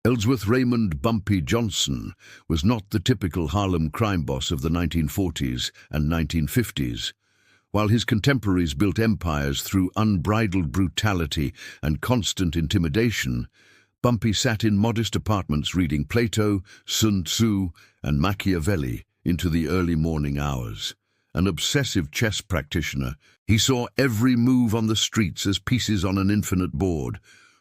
Ellsworth Raymond "Bumpy" Johnson was not the typical Harlem crime boss of the 1940s and 1950s. While his contemporaries built empires through unbridled brutality and constant intimidation, Bumpy sat in modest apartments reading Plato, Sun Tzu, and Machiavelli into the early morning hours. An obsessive chess practitioner, he saw every move on the streets as pieces on an infinite board.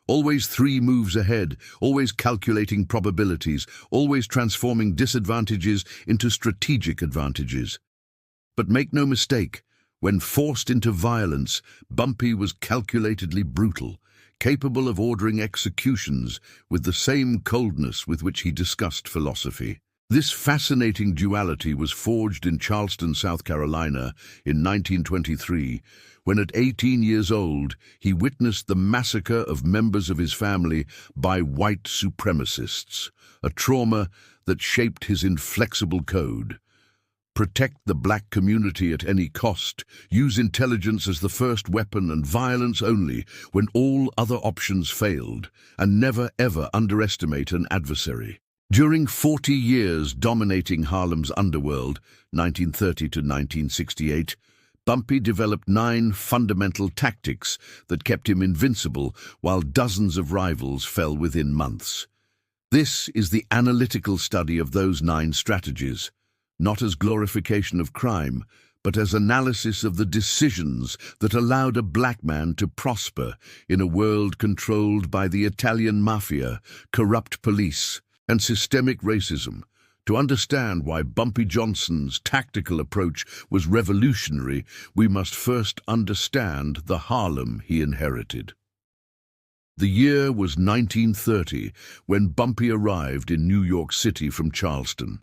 Always 3 moves ahead, always calculating probabilities, always transforming disadvantages into strategic advantages. But make no mistake, when forced into violence, Bumpy was calculatedly brutal, capable of ordering executions with the same coldness with which he discussed philosophy. This fascinating duality was forged in Charleston, South Carolina, in 1923, when at 18 years old he witnessed the massacre of members of his family by white supremacists, a trauma that shaped his inflexible code. Protect the black community at any cost, use intelligence as the first weapon and violence only when all other options failed, and never ever underestimate an adversary. During 40 years dominating Harlem's underworld, 1930 to 1968, Bumpy developed 9 fundamental tactics that kept him invincible while dozens of rivals fell within months. This is the analytical study of those 9 strategies, not as glorification of crime, but as analysis of the decisions that allowed a black man to prosper in a world controlled by the Italian mafia, corrupt police, and systemic racism. To understand why Bumpy Johnson's tactical approach was revolutionary, we must first understand the Harlem he inherited. The year was 1930 when Bumpy arrived in New York City from Charleston.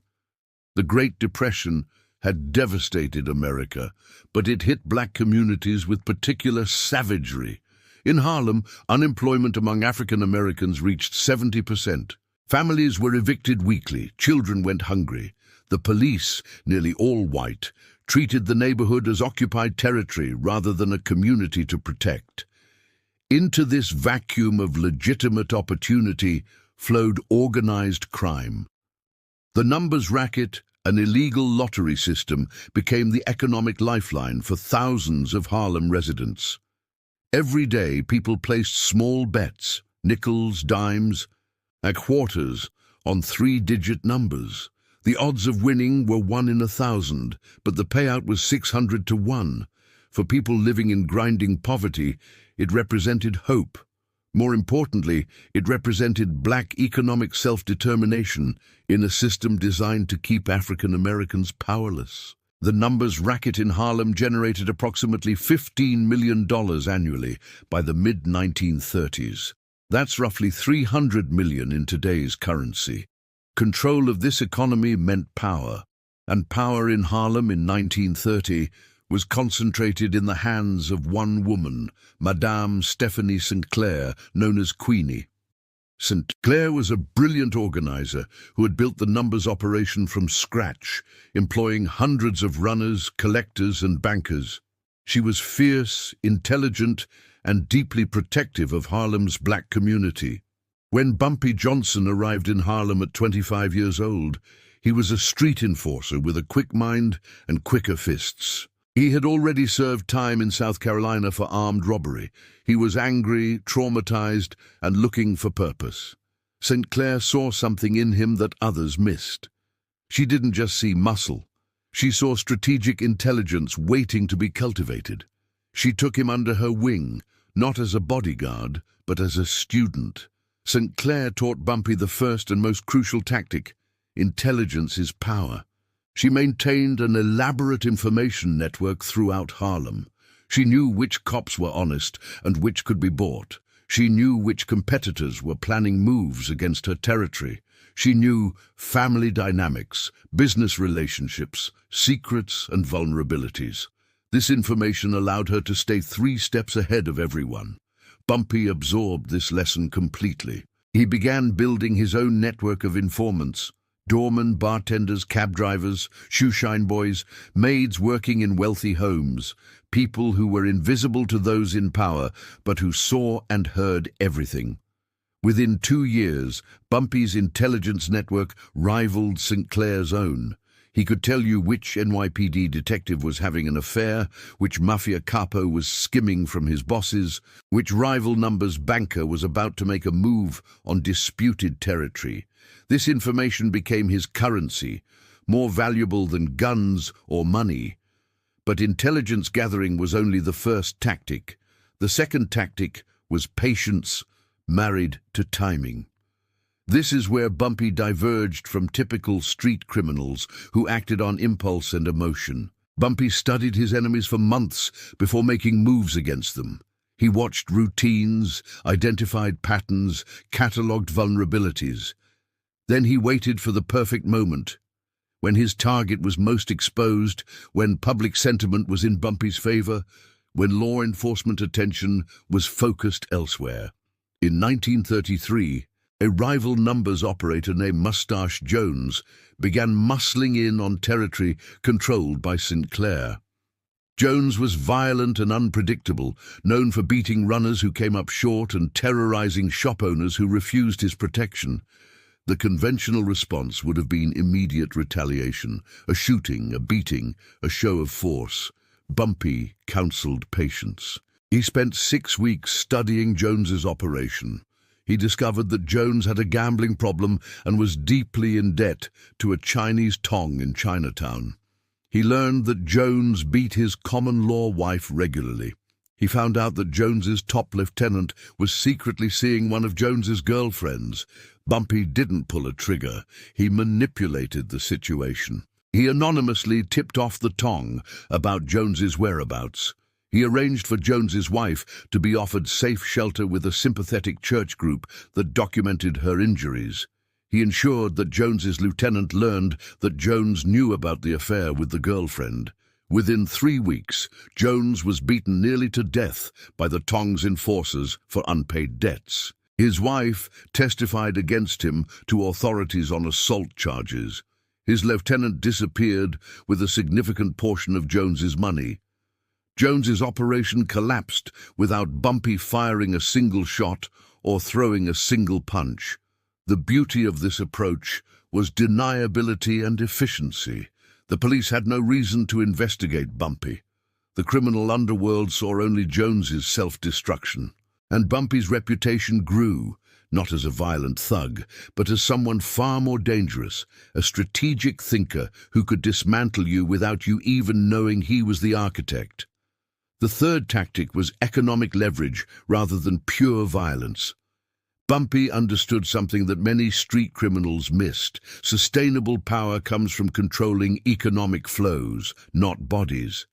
The Great Depression had devastated America, but it hit black communities with particular savagery. In Harlem, unemployment among African Americans reached 70%. Families were evicted weekly, children went hungry. The police, nearly all white, treated the neighborhood as occupied territory rather than a community to protect. Into this vacuum of legitimate opportunity flowed organized crime. The numbers racket, an illegal lottery system, became the economic lifeline for thousands of Harlem residents. Every day, people placed small bets, nickels, dimes, and quarters, on 3-digit numbers. The odds of winning were 1 in 1,000, but the payout was 600 to 1. For people living in grinding poverty, it represented hope. More importantly, it represented black economic self-determination in a system designed to keep African Americans powerless. The numbers racket in Harlem generated approximately $15 million annually by the mid-1930s. That's roughly $300 million in today's currency. Control of this economy meant power, and power in Harlem in 1930 was concentrated in the hands of one woman, Madame Stephanie St. Clair, known as Queenie. St. Clair was a brilliant organizer who had built the numbers operation from scratch, employing hundreds of runners, collectors, and bankers. She was fierce, intelligent, and deeply protective of Harlem's black community. When Bumpy Johnson arrived in Harlem at 25 years old, he was a street enforcer with a quick mind and quicker fists. He had already served time in South Carolina for armed robbery. He was angry, traumatized, and looking for purpose. St. Clair saw something in him that others missed. She didn't just see muscle. She saw strategic intelligence waiting to be cultivated. She took him under her wing, not as a bodyguard, but as a student. St. Clair taught Bumpy the first and most crucial tactic: intelligence is power. She maintained an elaborate information network throughout Harlem. She knew which cops were honest and which could be bought. She knew which competitors were planning moves against her territory. She knew family dynamics, business relationships, secrets, and vulnerabilities. This information allowed her to stay 3 steps ahead of everyone. Bumpy absorbed this lesson completely. He began building his own network of informants: doormen, bartenders, cab drivers, shoeshine boys, maids working in wealthy homes, people who were invisible to those in power, but who saw and heard everything. Within 2 years, Bumpy's intelligence network rivaled St. Clair's own. He could tell you which NYPD detective was having an affair, which mafia capo was skimming from his bosses, which rival numbers banker was about to make a move on disputed territory. This information became his currency, more valuable than guns or money. But intelligence gathering was only the first tactic. The second tactic was patience, married to timing. This is where Bumpy diverged from typical street criminals who acted on impulse and emotion. Bumpy studied his enemies for months before making moves against them. He watched routines, identified patterns, catalogued vulnerabilities. Then he waited for the perfect moment, when his target was most exposed, when public sentiment was in Bumpy's favor, when law enforcement attention was focused elsewhere. In 1933, a rival numbers operator named Mustache Jones began muscling in on territory controlled by St. Clair. Jones was violent and unpredictable, known for beating runners who came up short and terrorizing shop owners who refused his protection. The conventional response would have been immediate retaliation, a shooting, a beating, a show of force. Bumpy counseled patience. He spent 6 weeks studying Jones's operation. He discovered that Jones had a gambling problem and was deeply in debt to a Chinese tong in Chinatown. He learned that Jones beat his common-law wife regularly. He found out that Jones's top lieutenant was secretly seeing one of Jones's girlfriends. Bumpy didn't pull a trigger. He manipulated the situation. He anonymously tipped off the tong about Jones's whereabouts. He arranged for Jones's wife to be offered safe shelter with a sympathetic church group that documented her injuries. He ensured that Jones's lieutenant learned that Jones knew about the affair with the girlfriend. Within 3 weeks, Jones was beaten nearly to death by the tong's enforcers for unpaid debts. His wife testified against him to authorities on assault charges. His lieutenant disappeared with a significant portion of Jones's money. Jones's operation collapsed without Bumpy firing a single shot or throwing a single punch. The beauty of this approach was deniability and efficiency. The police had no reason to investigate Bumpy. The criminal underworld saw only Jones's self-destruction. And Bumpy's reputation grew, not as a violent thug, but as someone far more dangerous, a strategic thinker who could dismantle you without you even knowing he was the architect. The third tactic was economic leverage rather than pure violence. Bumpy understood something that many street criminals missed. Sustainable power comes from controlling economic flows, not bodies.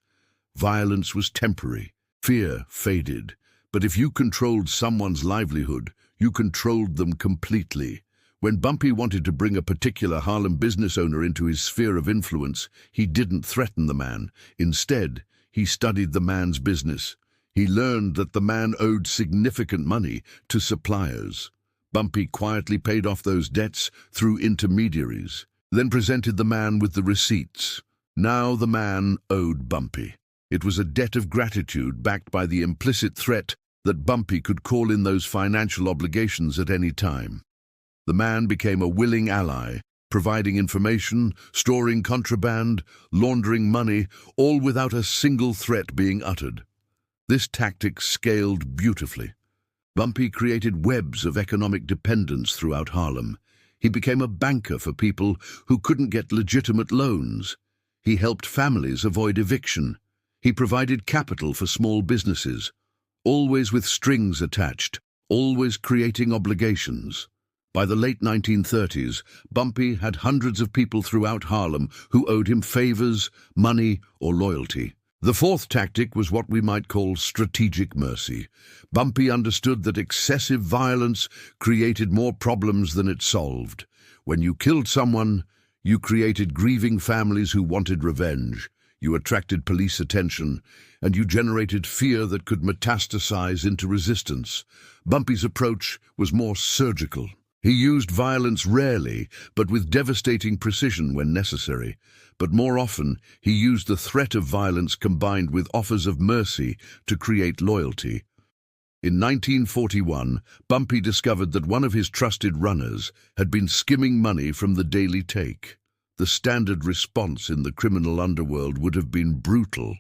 Violence was temporary. Fear faded. But if you controlled someone's livelihood, you controlled them completely. When Bumpy wanted to bring a particular Harlem business owner into his sphere of influence, he didn't threaten the man. Instead, he studied the man's business. He learned that the man owed significant money to suppliers. Bumpy quietly paid off those debts through intermediaries, then presented the man with the receipts. Now the man owed Bumpy. It was a debt of gratitude backed by the implicit threat that Bumpy could call in those financial obligations at any time. The man became a willing ally, providing information, storing contraband, laundering money, all without a single threat being uttered. This tactic scaled beautifully. Bumpy created webs of economic dependence throughout Harlem. He became a banker for people who couldn't get legitimate loans. He helped families avoid eviction. He provided capital for small businesses, always with strings attached, always creating obligations. By the late 1930s, Bumpy had hundreds of people throughout Harlem who owed him favors, money, or loyalty. The fourth tactic was what we might call strategic mercy. Bumpy understood that excessive violence created more problems than it solved. When you killed someone, you created grieving families who wanted revenge. You attracted police attention, and you generated fear that could metastasize into resistance. Bumpy's approach was more surgical. He used violence rarely, but with devastating precision when necessary. But more often, he used the threat of violence combined with offers of mercy to create loyalty. In 1941, Bumpy discovered that one of his trusted runners had been skimming money from the daily take. The standard response in the criminal underworld would have been brutal,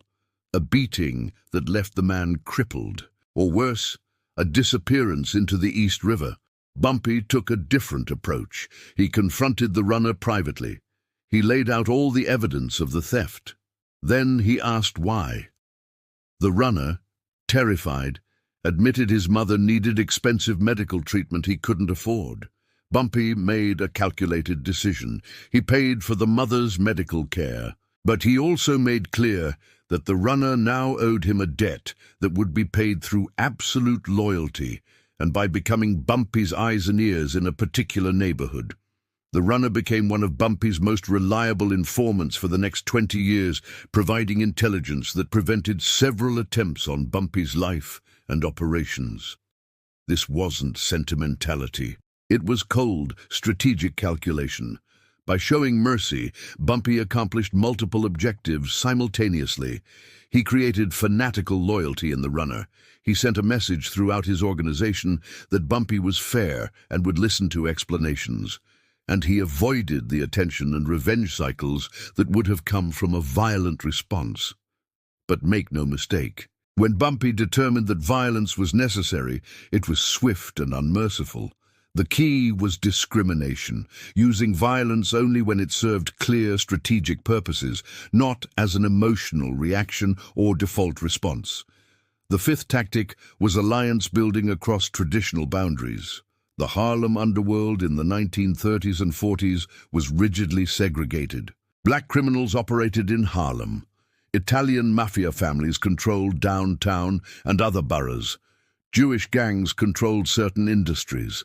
a beating that left the man crippled, or worse, a disappearance into the East River. Bumpy took a different approach. He confronted the runner privately. He laid out all the evidence of the theft. Then he asked why. The runner, terrified, admitted his mother needed expensive medical treatment he couldn't afford. Bumpy made a calculated decision. He paid for the mother's medical care, but he also made clear that the runner now owed him a debt that would be paid through absolute loyalty and by becoming Bumpy's eyes and ears in a particular neighborhood. The runner became one of Bumpy's most reliable informants for the next 20 years, providing intelligence that prevented several attempts on Bumpy's life and operations. This wasn't sentimentality. It was cold, strategic calculation. By showing mercy, Bumpy accomplished multiple objectives simultaneously. He created fanatical loyalty in the runner. He sent a message throughout his organization that Bumpy was fair and would listen to explanations. And he avoided the attention and revenge cycles that would have come from a violent response. But make no mistake, when Bumpy determined that violence was necessary, it was swift and unmerciful. The key was discrimination, using violence only when it served clear strategic purposes, not as an emotional reaction or default response. The fifth tactic was alliance building across traditional boundaries. The Harlem underworld in the 1930s and 40s was rigidly segregated. Black criminals operated in Harlem. Italian mafia families controlled downtown and other boroughs. Jewish gangs controlled certain industries.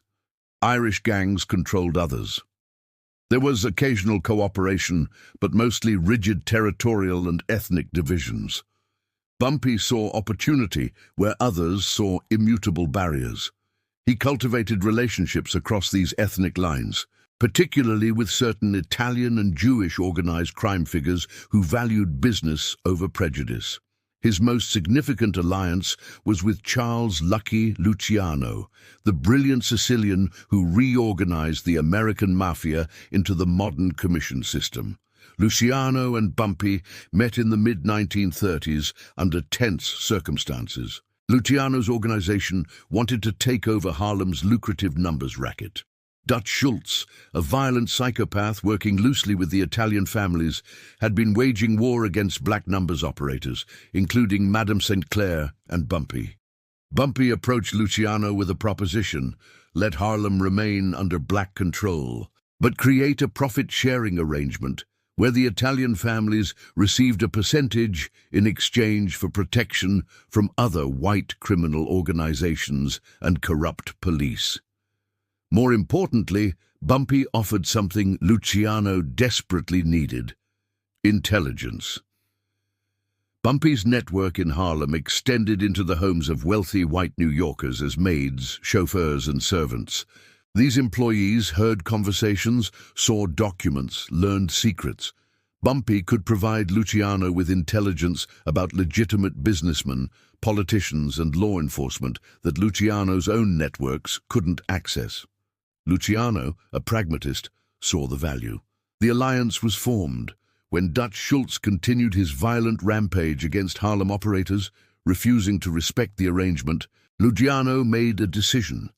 Irish gangs controlled others. There was occasional cooperation, but mostly rigid territorial and ethnic divisions. Bumpy saw opportunity where others saw immutable barriers. He cultivated relationships across these ethnic lines, particularly with certain Italian and Jewish organized crime figures who valued business over prejudice. His most significant alliance was with Charles "Lucky" Luciano, the brilliant Sicilian who reorganized the American mafia into the modern commission system. Luciano and Bumpy met in the mid-1930s under tense circumstances. Luciano's organization wanted to take over Harlem's lucrative numbers racket. Dutch Schultz, a violent psychopath working loosely with the Italian families, had been waging war against black numbers operators, including Madame St. Clair and Bumpy. Bumpy approached Luciano with a proposition: let Harlem remain under black control, but create a profit-sharing arrangement where the Italian families received a percentage in exchange for protection from other white criminal organizations and corrupt police. More importantly, Bumpy offered something Luciano desperately needed: intelligence. Bumpy's network in Harlem extended into the homes of wealthy white New Yorkers as maids, chauffeurs, and servants. These employees heard conversations, saw documents, learned secrets. Bumpy could provide Luciano with intelligence about legitimate businessmen, politicians, and law enforcement that Luciano's own networks couldn't access. Luciano, a pragmatist, saw the value. The alliance was formed. When Dutch Schultz continued his violent rampage against Harlem operators, refusing to respect the arrangement, Luciano made a decision.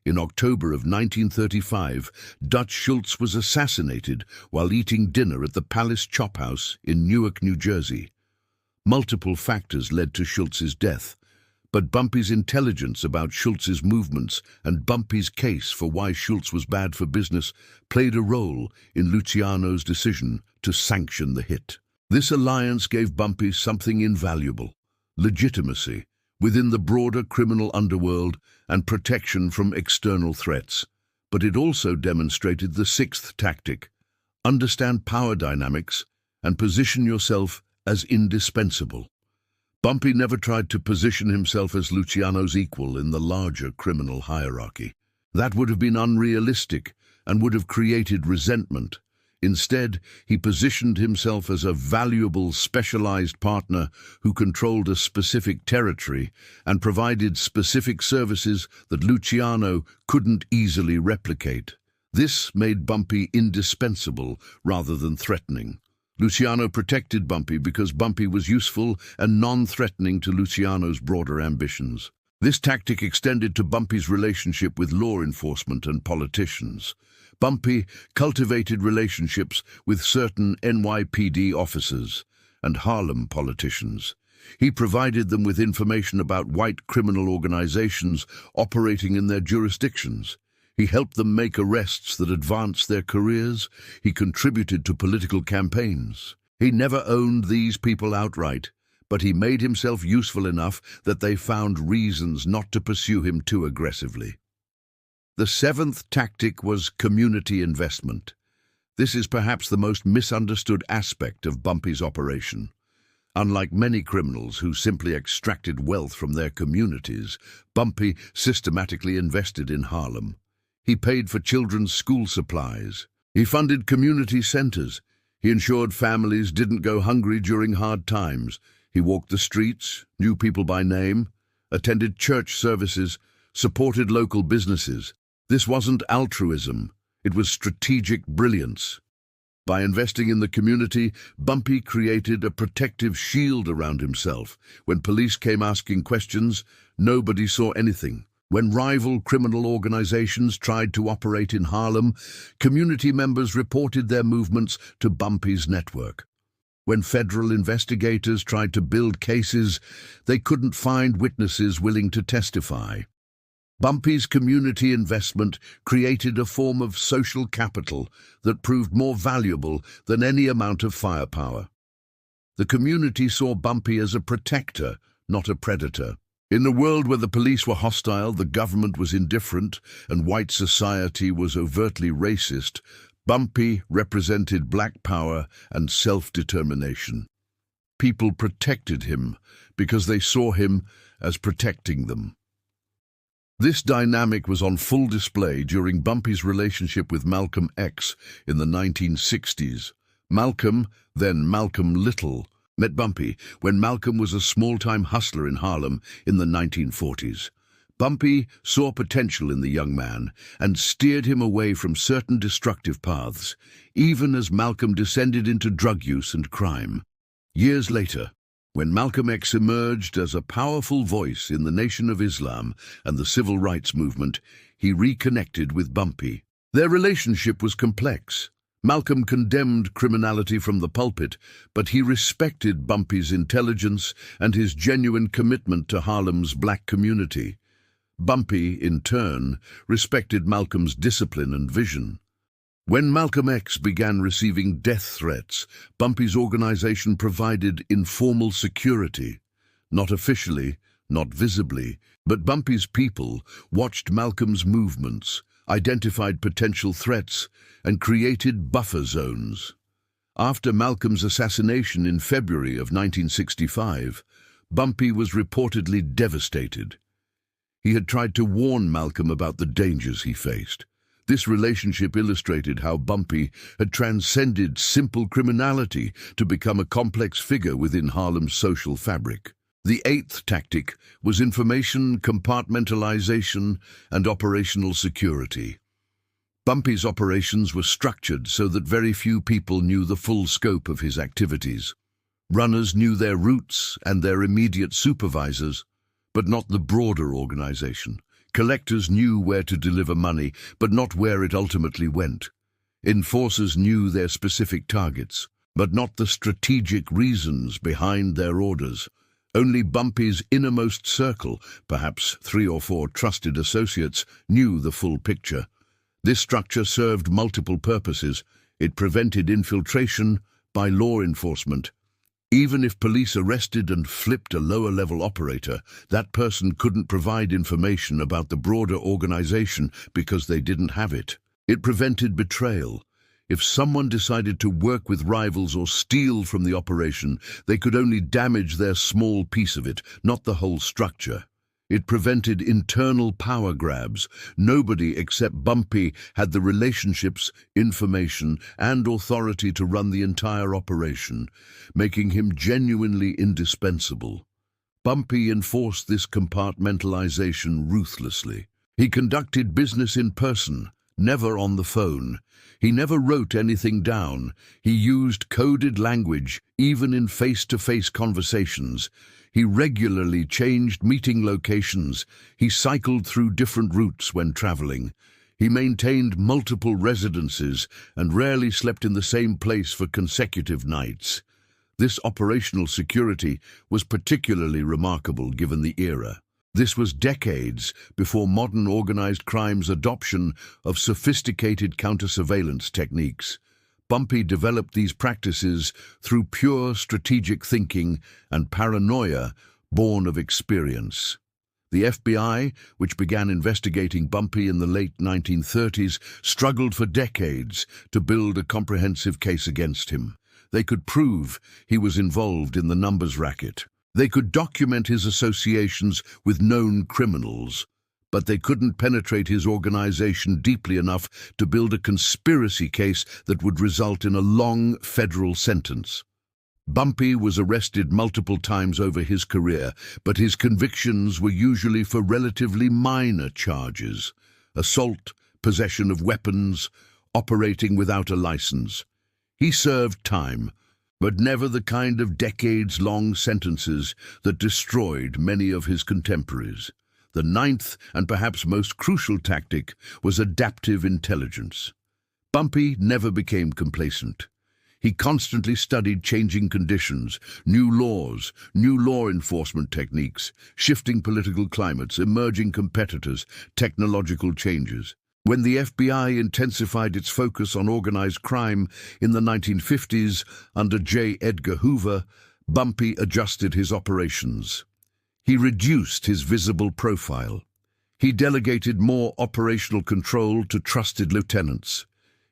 In October of 1935, Dutch Schultz was assassinated while eating dinner at the Palace Chop House in Newark, New Jersey. Multiple factors led to Schultz's death, but Bumpy's intelligence about Schultz's movements and Bumpy's case for why Schultz was bad for business played a role in Luciano's decision to sanction the hit. This alliance gave Bumpy something invaluable: legitimacy within the broader criminal underworld and protection from external threats. But it also demonstrated the sixth tactic: understand power dynamics and position yourself as indispensable. Bumpy never tried to position himself as Luciano's equal in the larger criminal hierarchy. That would have been unrealistic and would have created resentment. Instead, he positioned himself as a valuable, specialized partner who controlled a specific territory and provided specific services that Luciano couldn't easily replicate. This made Bumpy indispensable rather than threatening. Luciano protected Bumpy because Bumpy was useful and non-threatening to Luciano's broader ambitions. This tactic extended to Bumpy's relationship with law enforcement and politicians. Bumpy cultivated relationships with certain NYPD officers and Harlem politicians. He provided them with information about white criminal organizations operating in their jurisdictions. He helped them make arrests that advanced their careers. He contributed to political campaigns. He never owned these people outright, but he made himself useful enough that they found reasons not to pursue him too aggressively. The seventh tactic was community investment. This is perhaps the most misunderstood aspect of Bumpy's operation. Unlike many criminals who simply extracted wealth from their communities, Bumpy systematically invested in Harlem. He paid for children's school supplies. He funded community centers. He ensured families didn't go hungry during hard times. He walked the streets, knew people by name, attended church services, supported local businesses. This wasn't altruism, it was strategic brilliance. By investing in the community, Bumpy created a protective shield around himself. When police came asking questions, nobody saw anything. When rival criminal organizations tried to operate in Harlem, community members reported their movements to Bumpy's network. When federal investigators tried to build cases, they couldn't find witnesses willing to testify. Bumpy's community investment created a form of social capital that proved more valuable than any amount of firepower. The community saw Bumpy as a protector, not a predator. In a world where the police were hostile, the government was indifferent, and white society was overtly racist, Bumpy represented black power and self-determination. People protected him because they saw him as protecting them. This dynamic was on full display during Bumpy's relationship with Malcolm X in the 1960s. Malcolm, then Malcolm Little, met Bumpy when Malcolm was a small-time hustler in Harlem in the 1940s. Bumpy saw potential in the young man and steered him away from certain destructive paths, even as Malcolm descended into drug use and crime. Years later, when Malcolm X emerged as a powerful voice in the Nation of Islam and the civil rights movement, he reconnected with Bumpy. Their relationship was complex. Malcolm condemned criminality from the pulpit, but he respected Bumpy's intelligence and his genuine commitment to Harlem's black community. Bumpy, in turn, respected Malcolm's discipline and vision. When Malcolm X began receiving death threats, Bumpy's organization provided informal security. Not officially, not visibly, but Bumpy's people watched Malcolm's movements, identified potential threats, and created buffer zones. After Malcolm's assassination in February of 1965, Bumpy was reportedly devastated. He had tried to warn Malcolm about the dangers he faced. This relationship illustrated how Bumpy had transcended simple criminality to become a complex figure within Harlem's social fabric. The eighth tactic was information compartmentalization and operational security. Bumpy's operations were structured so that very few people knew the full scope of his activities. Runners knew their routes and their immediate supervisors, but not the broader organization. Collectors knew where to deliver money, but not where it ultimately went. Enforcers knew their specific targets, but not the strategic reasons behind their orders. Only Bumpy's innermost circle, perhaps 3 or 4 trusted associates, knew the full picture. This structure served multiple purposes. It prevented infiltration by law enforcement. Even if police arrested and flipped a lower-level operator, that person couldn't provide information about the broader organization because they didn't have it. It prevented betrayal. If someone decided to work with rivals or steal from the operation, they could only damage their small piece of it, not the whole structure. It prevented internal power grabs. Nobody except Bumpy had the relationships, information, and authority to run the entire operation, making him genuinely indispensable. Bumpy enforced this compartmentalization ruthlessly. He conducted business in person, never on the phone. He never wrote anything down. He used coded language, even in face-to-face conversations. He regularly changed meeting locations. He cycled through different routes when traveling. He maintained multiple residences and rarely slept in the same place for consecutive nights. This operational security was particularly remarkable given the era. This was decades before modern organized crime's adoption of sophisticated counter-surveillance techniques. Bumpy developed these practices through pure strategic thinking and paranoia born of experience. The FBI, which began investigating Bumpy in the late 1930s, struggled for decades to build a comprehensive case against him. They could prove he was involved in the numbers racket. They could document his associations with known criminals, but they couldn't penetrate his organization deeply enough to build a conspiracy case that would result in a long federal sentence. Bumpy was arrested multiple times over his career, but his convictions were usually for relatively minor charges: assault, possession of weapons, operating without a license. He served time, but never the kind of decades-long sentences that destroyed many of his contemporaries. The ninth, and perhaps most crucial tactic, was adaptive intelligence. Bumpy never became complacent. He constantly studied changing conditions, new laws, new law enforcement techniques, shifting political climates, emerging competitors, technological changes. When the FBI intensified its focus on organized crime in the 1950s under J. Edgar Hoover, Bumpy adjusted his operations. He reduced his visible profile. He delegated more operational control to trusted lieutenants.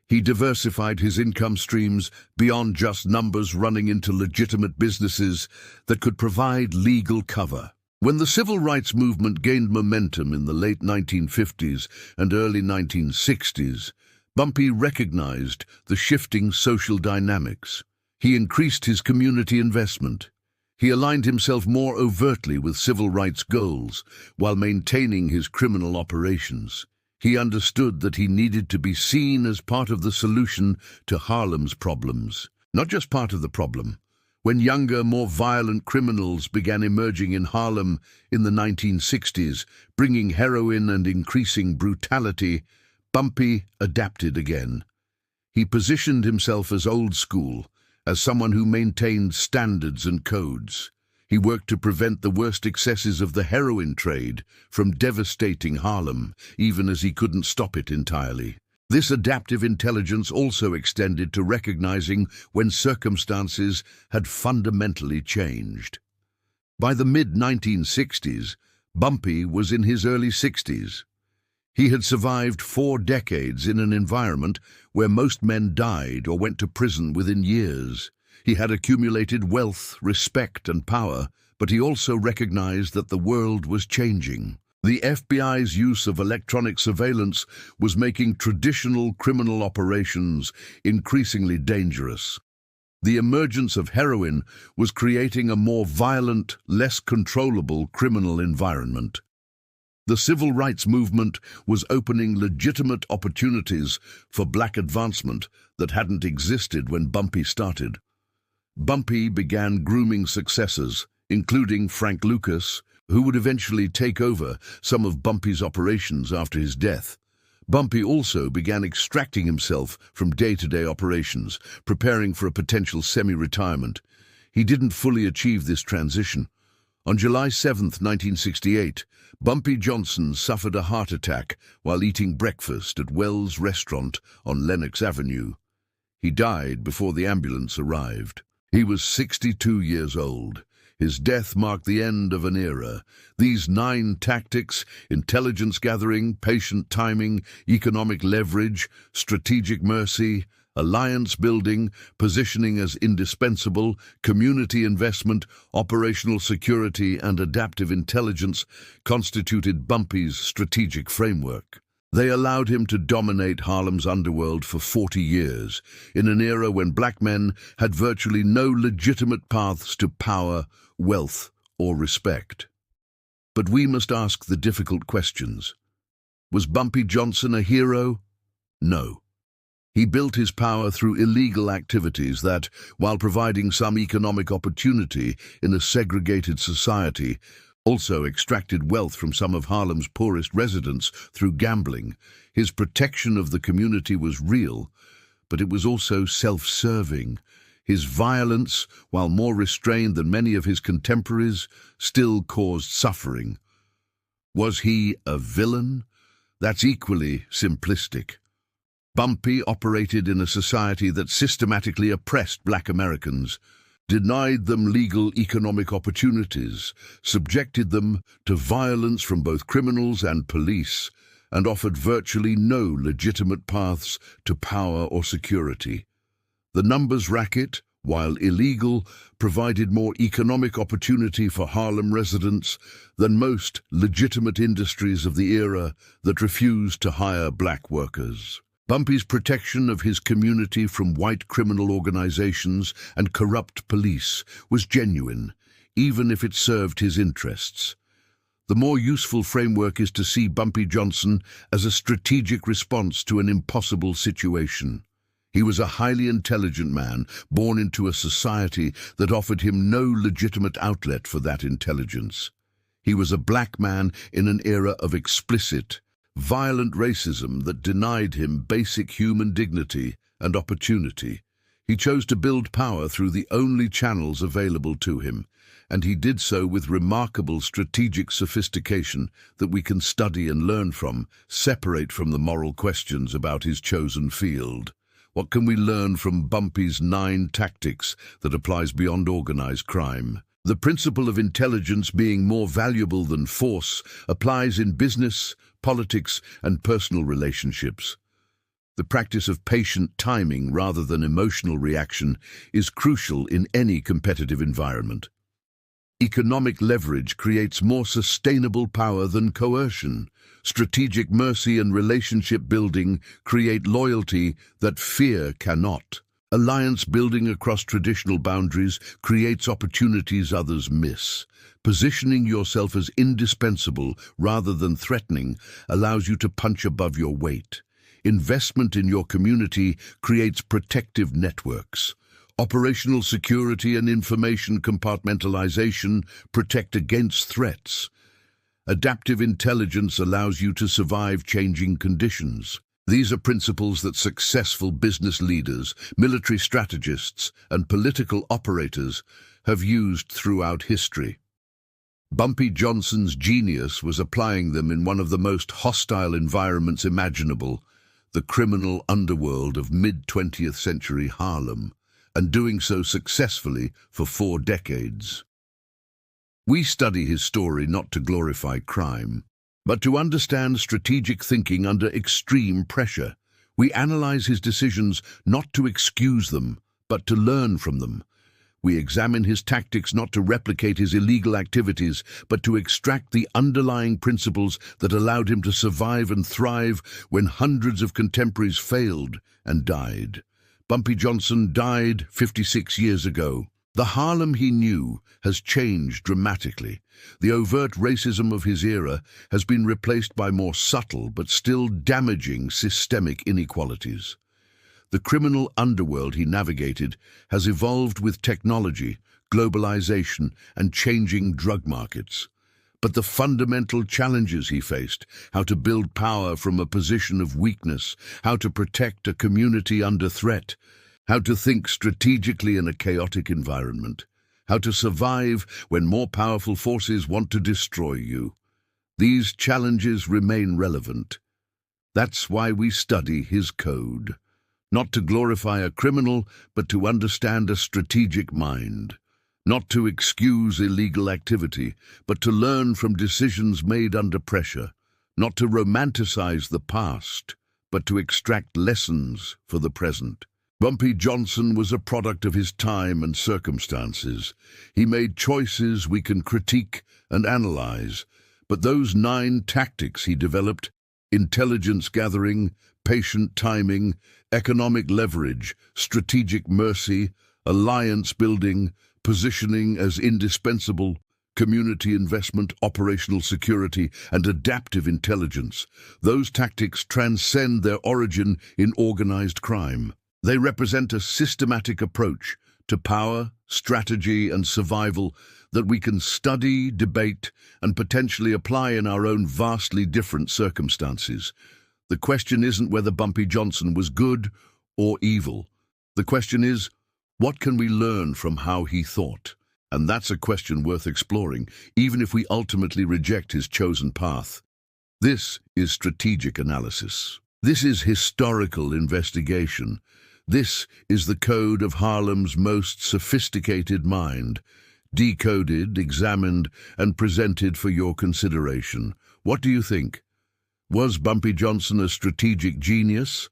He diversified his income streams beyond just numbers, running into legitimate businesses that could provide legal cover. When the civil rights movement gained momentum in the late 1950s and early 1960s, Bumpy recognized the shifting social dynamics. He increased his community investment. He aligned himself more overtly with civil rights goals while maintaining his criminal operations. He understood that he needed to be seen as part of the solution to Harlem's problems, not just part of the problem. When younger, more violent criminals began emerging in Harlem in the 1960s, bringing heroin and increasing brutality, Bumpy adapted again. He positioned himself as old school, as someone who maintained standards and codes. He worked to prevent the worst excesses of the heroin trade from devastating Harlem, even as he couldn't stop it entirely. This adaptive intelligence also extended to recognizing when circumstances had fundamentally changed. By the mid-1960s, Bumpy was in his early 60s. He had survived 4 decades in an environment where most men died or went to prison within years. He had accumulated wealth, respect, and power, but he also recognized that the world was changing. The FBI's use of electronic surveillance was making traditional criminal operations increasingly dangerous. The emergence of heroin was creating a more violent, less controllable criminal environment. The civil rights movement was opening legitimate opportunities for black advancement that hadn't existed when Bumpy started. Bumpy began grooming successors, including Frank Lucas, who would eventually take over some of Bumpy's operations after his death. Bumpy also began extracting himself from day-to-day operations, preparing for a potential semi-retirement. He didn't fully achieve this transition. On July 7, 1968, Bumpy Johnson suffered a heart attack while eating breakfast at Wells Restaurant on Lenox Avenue. He died before the ambulance arrived. He was 62 years old. His death marked the end of an era. These 9 tactics, intelligence gathering, patient timing, economic leverage, strategic mercy, Alliance building, positioning as indispensable, community investment, operational security, and adaptive intelligence constituted Bumpy's strategic framework. They allowed him to dominate Harlem's underworld for 40 years, in an era when black men had virtually no legitimate paths to power, wealth, or respect. But we must ask the difficult questions. Was Bumpy Johnson a hero? No. He built his power through illegal activities that, while providing some economic opportunity in a segregated society, also extracted wealth from some of Harlem's poorest residents through gambling. His protection of the community was real, but it was also self-serving. His violence, while more restrained than many of his contemporaries, still caused suffering. Was he a villain? That's equally simplistic. Bumpy operated in a society that systematically oppressed black Americans, denied them legal economic opportunities, subjected them to violence from both criminals and police, and offered virtually no legitimate paths to power or security. The numbers racket, while illegal, provided more economic opportunity for Harlem residents than most legitimate industries of the era that refused to hire black workers. Bumpy's protection of his community from white criminal organizations and corrupt police was genuine, even if it served his interests. The more useful framework is to see Bumpy Johnson as a strategic response to an impossible situation. He was a highly intelligent man, born into a society that offered him no legitimate outlet for that intelligence. He was a black man in an era of explicit, violent racism that denied him basic human dignity and opportunity. He chose to build power through the only channels available to him, and he did so with remarkable strategic sophistication that we can study and learn from, separate from the moral questions about his chosen field. What can we learn from Bumpy's 9 tactics that applies beyond organized crime? The principle of intelligence being more valuable than force applies in business, politics, and personal relationships. The practice of patient timing rather than emotional reaction is crucial in any competitive environment. Economic leverage creates more sustainable power than coercion. Strategic mercy and relationship building create loyalty that fear cannot. Alliance building across traditional boundaries creates opportunities others miss. Positioning yourself as indispensable rather than threatening allows you to punch above your weight. Investment in your community creates protective networks. Operational security and information compartmentalization protect against threats. Adaptive intelligence allows you to survive changing conditions. These are principles that successful business leaders, military strategists, and political operators have used throughout history. Bumpy Johnson's genius was applying them in one of the most hostile environments imaginable, the criminal underworld of mid-20th century Harlem, and doing so successfully for 4 decades. We study his story not to glorify crime, but to understand strategic thinking under extreme pressure. We analyze his decisions not to excuse them, but to learn from them. We examine his tactics not to replicate his illegal activities, but to extract the underlying principles that allowed him to survive and thrive when hundreds of contemporaries failed and died. Bumpy Johnson died 56 years ago. The Harlem he knew has changed dramatically. The overt racism of his era has been replaced by more subtle but still damaging systemic inequalities. The criminal underworld he navigated has evolved with technology, globalization, and changing drug markets. But the fundamental challenges he faced, how to build power from a position of weakness, how to protect a community under threat, how to think strategically in a chaotic environment, how to survive when more powerful forces want to destroy you. These challenges remain relevant. That's why we study his code. Not to glorify a criminal, but to understand a strategic mind. Not to excuse illegal activity, but to learn from decisions made under pressure. Not to romanticize the past, but to extract lessons for the present. Bumpy Johnson was a product of his time and circumstances. He made choices we can critique and analyze, but those 9 tactics he developed, intelligence gathering, patient timing, economic leverage, strategic mercy, alliance building, positioning as indispensable, community investment, operational security, and adaptive intelligence, those tactics transcend their origin in organized crime. They represent a systematic approach to power, strategy, and survival that we can study, debate, and potentially apply in our own vastly different circumstances. The question isn't whether Bumpy Johnson was good or evil. The question is, what can we learn from how he thought? And that's a question worth exploring, even if we ultimately reject his chosen path. This is strategic analysis. This is historical investigation. This is the code of Harlem's most sophisticated mind, decoded, examined, and presented for your consideration. What do you think? Was Bumpy Johnson a strategic genius,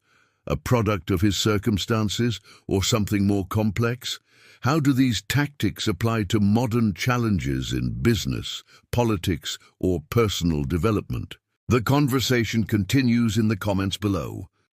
a product of his circumstances, or something more complex? How do these tactics apply to modern challenges in business, politics, or personal development? The conversation continues in the comments below.